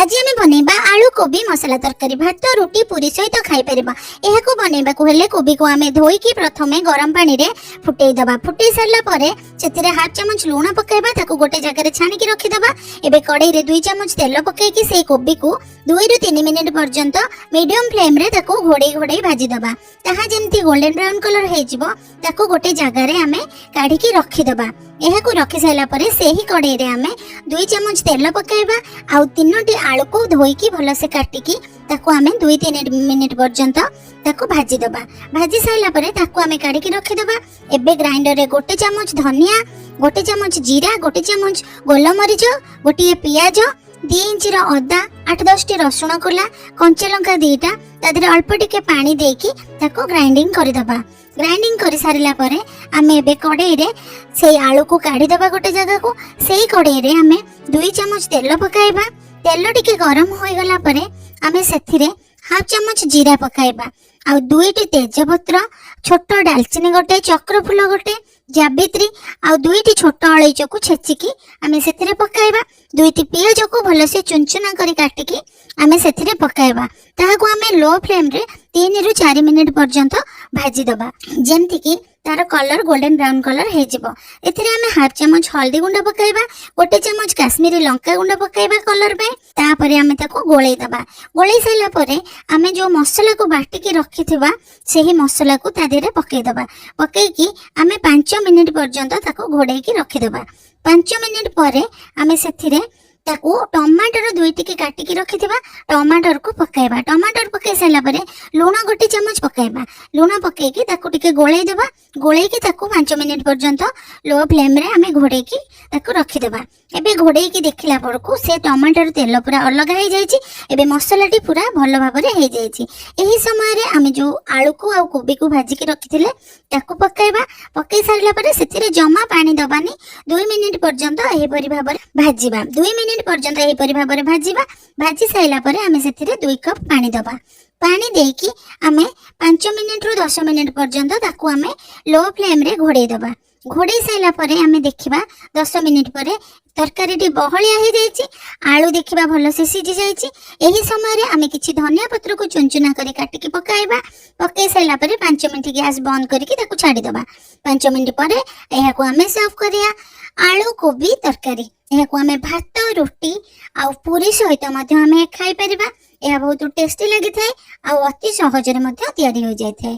आज आम बनैबा आलू कोबी मसला तरकारी भात रुटी पूरी सहित खाई परिबा। एहाकु बनैबाकु हेले कोबी को आमे धोईकी प्रथमे गरम पानी रे फुटै दबा। फुटै सारला परे सेतिरे हाफ चमच लूण पकाइबा, ताकू गोटे जगह रे छाणी की रखि दबा। एबे कढ़ाई रे 2 चमच तेल पकाइकी सेई कोबी को 2 रु 3 मिनिट पर्यंत मीडियम फ्लेम रे ताकू घोड़ै घोड़ै भाजी दबा। ताहा जेमती गोल्डन ब्राउन कलर हे जिवो ताकू गोटे जगह रे आमे काढी की रखि दबा। एहाकु रखि साइला परे सेही कढ़ाई रे आमे 2 चमच तेल पकाइबा आउ 3टी आलू को धोईकी भल से काटिकी ताकू आमे 2-3 मिनिट पर्यंत ताकू भाजी दबा। भाजी साइला परे ताकू आमे काढी की रखि दबा। एबे ग्राइंडर रे गोटे चमच धनिया, गोटे चमच जीरा, गोटे चमच गोलमरीच, गोटे पियाज, 2 इंच रो अदा, 8-10 टी रसुण कोला, कंचा लंका 2टा, तादरे अल्प टिके पानी देकी ताकू ग्राइंडिंग करि दबा। ग्राइंडिंग कर सारिला परे आमे एबे कढ़ाई रे सेई आलू को काढी दबा गोटे जगह को। सेई कढ़ाई रे आमे 2 चमच तेल पकाइबा। तेल टिके गरम होई गला परे आमे सेथिरे हाफ चमच जीरा पकाइबा आ 2टी तेजपत्र, छोट डालचिनी गोटे, चक्र फूल गोटे, जावित्री आ 2टी छोट अलैच को छेचिकी आमे सेथिरे पकाइबा। 2टी पियाज को भल से चुनचुना करी काटिकी आमे सेथिरे पकाइबा। ताहाको आमे लो फ्लेम रे 3 रु 4 मिनिट पर्यंत भाजी दबा, जेमति की तार कलर गोल्डन ब्राउन कलर हे जिवो। एथिरे आमे हाफ चमच हल्दी गुंड पकाइबा, गोटे चमच काश्मीरी लंका गुंड पकाइबा कलर पे। तापरे आमे ताको गोळै दबा। गोळै साइला परे आमे जो मसला को बाटी के रखिथिबा सेही मसला को ता देरे पकाइ दबा। पकाइकी आमे 5 मिनिट पर्यंत ताको घोड़ै की रखि दबा। 5 मिनिट परे आमे सेथिरे ताकू टमाटर 2टी के काटी की रखिथिबा टमाटर को पकाइबा। टमाटर पकाइ साइला परे लूण गोटे चमच पकाइबा। लूण पकाइकी ताकू टिके गोळै देबा। गोळै की ताकू 5 मिनिट पर्यंत लो फ्लेम रे आमे घोड़ै की ताकू रखि देबा। एबे घोड़ै की देखिला परकू से टमाटर तेल पूरा अलग हो जाइछि। एबे मसलाटी पूरा भलो भाबरे हो जाइछि। एही समय रे आमे जो आलू को आ कोबी को भाजी की रखिथिले ताकू पकाइबा। पकाइ सारला परे सेतिरे जमा पानी दबानी। 2 मिनिट पर्यंत एही परि भाबरे भाजीबा। 2 मिनिट पर्यंत एही परि भाबरे भाजीबा। भाजी साइला परे आमे सेतिरे 2 कप पानी दबा। पानी देकी आमे 5 मिनिट रु 10 मिनिट पर्यंत ताकू आमे लो फ्लेम रे घोड़ै दबा। घोड़ै साइला परे आमे देखिबा 10 मिनिट परे तरकारी टी बहलिया हे जाइछि। आलू देखिबा भलो से सिझी जाइछि। एही समय रे आमे किछि धनिया पत्र को चुनचुना करी काटी की पकाइबा। पकाइ साइला परे 5 मिनिट गैस बंद करिकी ताकू छाडी दबा। 5 मिनिट परे एहाको आमे सर्व करिया आलू कोबी तरकारी। एहाको आमे भात रोटी आ पूरी सहित मध्ये आमे खाइ परिबा। यह बहुत टेस्टी लगी थाए आ अति सहज रे मध्ये तैयारी हो जाय थाए।